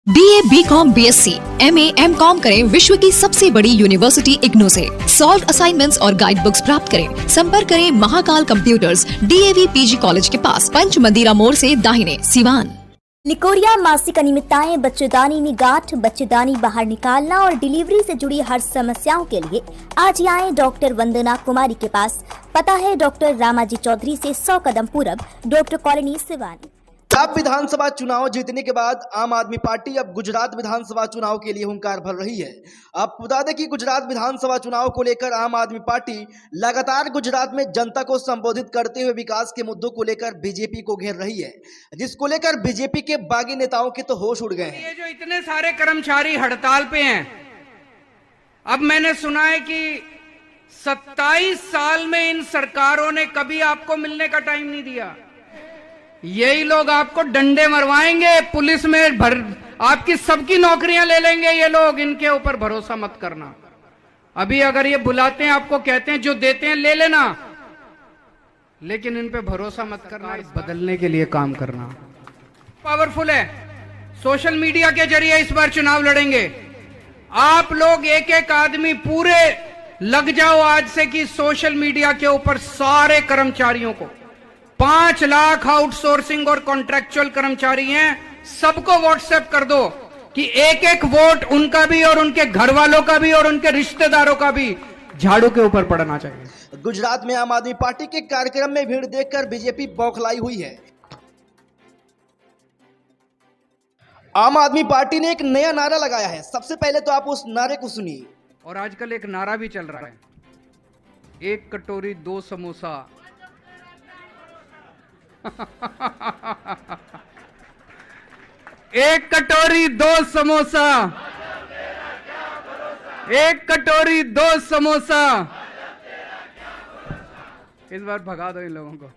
BA, BCom, BSc, MA, MCom करें विश्व की सबसे बड़ी यूनिवर्सिटी इग्नू से। सॉल्व असाइनमेंट्स और गाइड बुक्स प्राप्त करें। संपर्क करें Mahakal computers, DAV PG college के पास, पंच मंदिरा मोड़ से दाहिने, सिवान। निकोरिया मासिक अनियमितताएं, बच्चेदानी में गांठ, बच्चेदानी बाहर निकालना और डिलीवरी से जुड़ी हर समस्याओं के लिए आज ही आए डॉक्टर वंदना कुमारी के पास। पता है डॉक्टर रामाजी चौधरी से 100 कदम पूरब, डॉक्टर कॉलोनी, सिवान। पंजाब विधानसभा चुनाव जीतने के बाद आम आदमी पार्टी अब गुजरात विधानसभा चुनाव के लिए हुंकार भर रही है। आपको बता दें कि गुजरात विधानसभा चुनाव को लेकर आम आदमी पार्टी लगातार गुजरात में जनता को संबोधित करते हुए विकास के मुद्दों को लेकर बीजेपी को घेर रही है, जिसको लेकर बीजेपी के बागी नेताओं के तो होश उड़ गए हैं। ये जो इतने सारे कर्मचारी हड़ताल पे हैं, अब मैंने सुना है कि 27 साल में इन सरकारों ने कभी आपको मिलने का टाइम नहीं दिया। यही लोग आपको डंडे मरवाएंगे, पुलिस में आपकी सबकी नौकरियां ले लेंगे ये लोग। इनके ऊपर भरोसा मत करना। अभी अगर ये बुलाते हैं, आपको कहते हैं जो देते हैं ले लेना, लेकिन इन पे भरोसा मत करना। बदलने के लिए काम करना। पावरफुल है, सोशल मीडिया के जरिए इस बार चुनाव लड़ेंगे। आप लोग एक एक आदमी पूरे लग जाओ आज से कि सोशल मीडिया के ऊपर सारे कर्मचारियों को 5 लाख आउटसोर्सिंग और कॉन्ट्रैक्चुअल कर्मचारी हैं, सबको व्हाट्सएप कर दो कि एक एक वोट उनका भी और उनके घर वालों का भी और उनके रिश्तेदारों का भी झाड़ू के ऊपर पड़ना चाहिए। गुजरात में आम आदमी पार्टी के कार्यक्रम में भीड़ देखकर बीजेपी बौखलाई हुई है। आम आदमी पार्टी ने एक नया नारा लगाया है। सबसे पहले तो आप उस नारे को सुनिए। और आजकल एक नारा भी चल रहा है, 1 कटोरी 2 समोसा। एक कटोरी 2 समोसा, 1 कटोरी 2 समोसा। इस बार भगा दो इन लोगों को।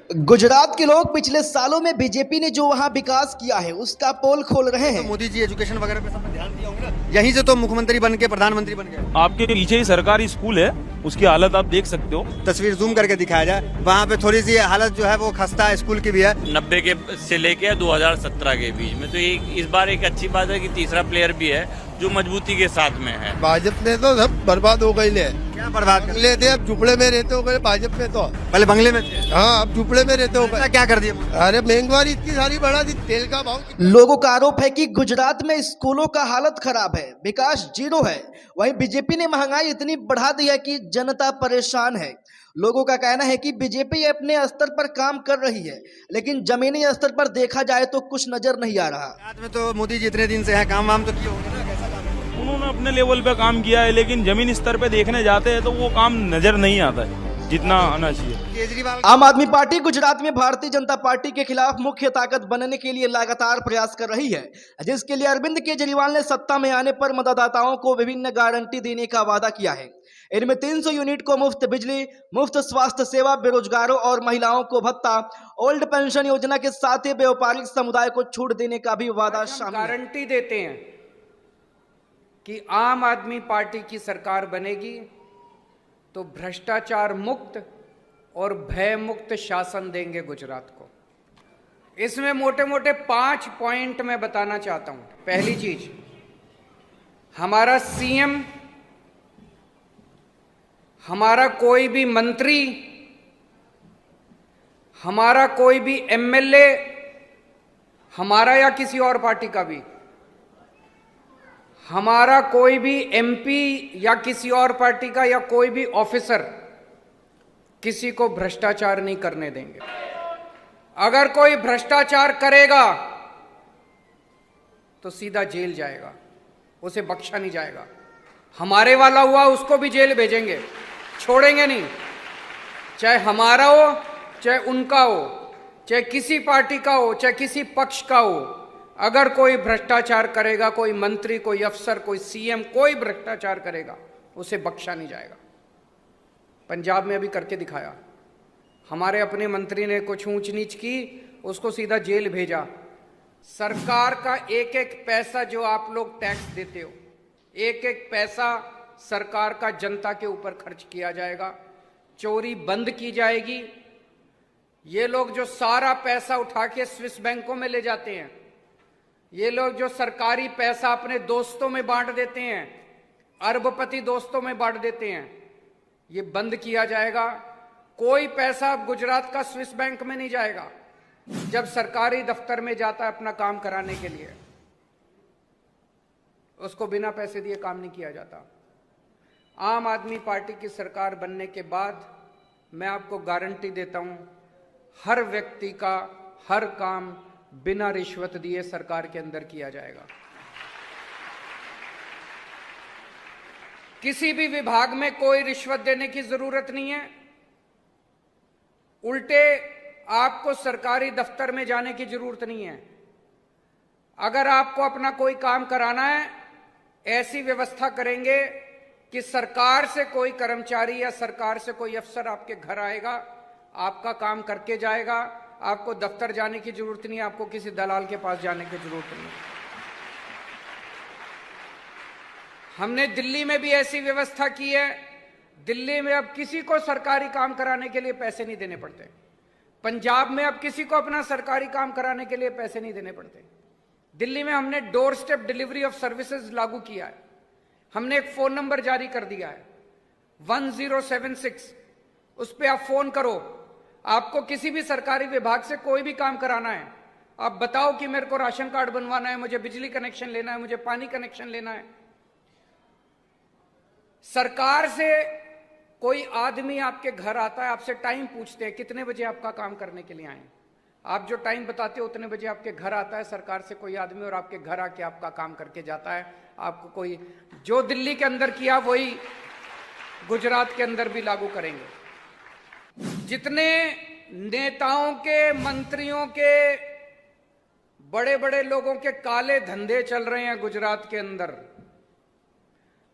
गुजरात के लोग पिछले सालों में बीजेपी ने जो वहां विकास किया है उसका पोल खोल रहे हैं। तो मोदी जी एजुकेशन वगैरह पे सब पे ध्यान दिया होंगे ना, यहीं से तो मुख्यमंत्री बन के प्रधानमंत्री बन गए। आपके पीछे ही सरकारी स्कूल है, उसकी हालत आप देख सकते हो। तस्वीर जूम करके दिखाया जाए, वहाँ पे थोड़ी सी हालत जो है वो खस्ता स्कूल की भी है। 90 के से लेके 2017 के बीच में, तो इस बार एक अच्छी बात है कि तीसरा प्लेयर भी है जो मजबूती के साथ में है। भाजपा ने तो सब बर्बाद हो गई ले। क्या बर्बाद कर बंगले थे, अब झुपड़े में रहते हो गए। भाजपा में तो पहले बंगले में थे, हाँ, अब झुपड़े में रहते हो गए। क्या कर दिया? अरे महंगाई इतनी सारी बढ़ा दी, तेल का भाव। लोगों का आरोप है कि गुजरात में स्कूलों का हालत खराब है, विकास जीरो है। वहीं बीजेपी ने महंगाई इतनी बढ़ा दी है कि जनता परेशान है। लोगों का कहना है कि बीजेपी अपने स्तर पर काम कर रही है, लेकिन जमीनी स्तर पर देखा जाए तो कुछ नजर नहीं आ रहा। गुजरात में तो मोदी जी इतने दिन से है, काम वाम तो किए होंगे ना, कैसा काम है? उन्होंने अपने लेवल पे काम किया है, लेकिन जमीन स्तर पे देखने जाते हैं तो वो काम नजर नहीं आता है जितना आना चाहिए। केजरीवाल आम आदमी पार्टी गुजरात में भारतीय जनता पार्टी के खिलाफ मुख्य ताकत बनने के लिए लगातार प्रयास कर रही है, जिसके लिए अरविंद केजरीवाल ने सत्ता में आने पर मतदाताओं को विभिन्न गारंटी देने का वादा किया है। इनमें 300 यूनिट को मुफ्त बिजली, मुफ्त स्वास्थ्य सेवा, बेरोजगारों और महिलाओं को भत्ता, ओल्ड पेंशन योजना के साथ ही व्यापारिक समुदाय को छूट देने का भी वादा शामिल है। गारंटी देते हैं कि आम आदमी पार्टी की सरकार बनेगी तो भ्रष्टाचार मुक्त और भय मुक्त शासन देंगे गुजरात को। इसमें मोटे मोटे 5 पॉइंट मैं बताना चाहता हूं। पहली चीज, हमारा सीएम, हमारा कोई भी मंत्री, हमारा कोई भी एमएलए, हमारा या किसी और पार्टी का भी, हमारा कोई भी एमपी या किसी और पार्टी का या कोई भी ऑफिसर किसी को भ्रष्टाचार नहीं करने देंगे। अगर कोई भ्रष्टाचार करेगा तो सीधा जेल जाएगा, उसे बख्शा नहीं जाएगा। हमारे वाला हुआ उसको भी जेल भेजेंगे, छोड़ेंगे नहीं। चाहे हमारा हो, चाहे उनका हो, चाहे किसी पार्टी का हो, चाहे किसी पक्ष का हो, अगर कोई भ्रष्टाचार करेगा, कोई मंत्री, कोई अफसर, कोई सीएम, कोई भ्रष्टाचार करेगा, उसे बख्शा नहीं जाएगा। पंजाब में अभी करके दिखाया, हमारे अपने मंत्री ने कुछ ऊंच नीच की, उसको सीधा जेल भेजा। सरकार का एक एक पैसा जो आप लोग टैक्स देते हो, एक एक पैसा सरकार का जनता के ऊपर खर्च किया जाएगा। चोरी बंद की जाएगी। ये लोग जो सारा पैसा उठा के स्विस बैंकों में ले जाते हैं, ये लोग जो सरकारी पैसा अपने दोस्तों में बांट देते हैं, अरबपति दोस्तों में बांट देते हैं, ये बंद किया जाएगा। कोई पैसा अब गुजरात का स्विस बैंक में नहीं जाएगा। जब सरकारी दफ्तर में जाता है अपना काम कराने के लिए, उसको बिना पैसे दिए काम नहीं किया जाता। आम आदमी पार्टी की सरकार बनने के बाद मैं आपको गारंटी देता हूं, हर व्यक्ति का हर काम बिना रिश्वत दिए सरकार के अंदर किया जाएगा। किसी भी विभाग में कोई रिश्वत देने की जरूरत नहीं है। उल्टे आपको सरकारी दफ्तर में जाने की जरूरत नहीं है। अगर आपको अपना कोई काम कराना है, ऐसी व्यवस्था करेंगे कि सरकार से कोई कर्मचारी या सरकार से कोई अफसर आपके घर आएगा, आपका काम करके जाएगा। आपको दफ्तर जाने की जरूरत नहीं है, आपको किसी दलाल के पास जाने की जरूरत नहीं है। हमने दिल्ली में भी ऐसी व्यवस्था की है। दिल्ली में अब किसी को सरकारी काम कराने के लिए पैसे नहीं देने पड़ते। पंजाब में अब किसी को अपना सरकारी काम कराने के लिए पैसे नहीं देने पड़ते। दिल्ली में हमने door step delivery of services लागू किया है। हमने एक फोन नंबर जारी कर दिया है 1076, उस पर आप फोन करो। आपको किसी भी सरकारी विभाग से कोई भी काम कराना है, आप बताओ कि मेरे को राशन कार्ड बनवाना है, मुझे बिजली कनेक्शन लेना है, मुझे पानी कनेक्शन लेना है। सरकार से कोई आदमी आपके घर आता है, आपसे टाइम पूछते हैं कितने बजे आपका काम करने के लिए आए। आप जो टाइम बताते हो उतने बजे आपके घर आता है सरकार से कोई आदमी, और आपके घर आके आपका काम करके जाता है। आपको कोई जो दिल्ली के अंदर किया वही गुजरात के अंदर भी लागू करेंगे। जितने नेताओं के, मंत्रियों के, बड़े बड़े लोगों के काले धंधे चल रहे हैं गुजरात के अंदर,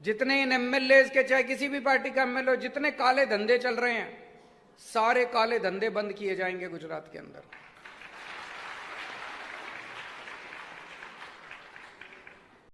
जितने इन एमएलए के, चाहे किसी भी पार्टी का एमएलए, जितने काले धंधे चल रहे हैं, सारे काले धंधे बंद किए जाएंगे गुजरात के अंदर।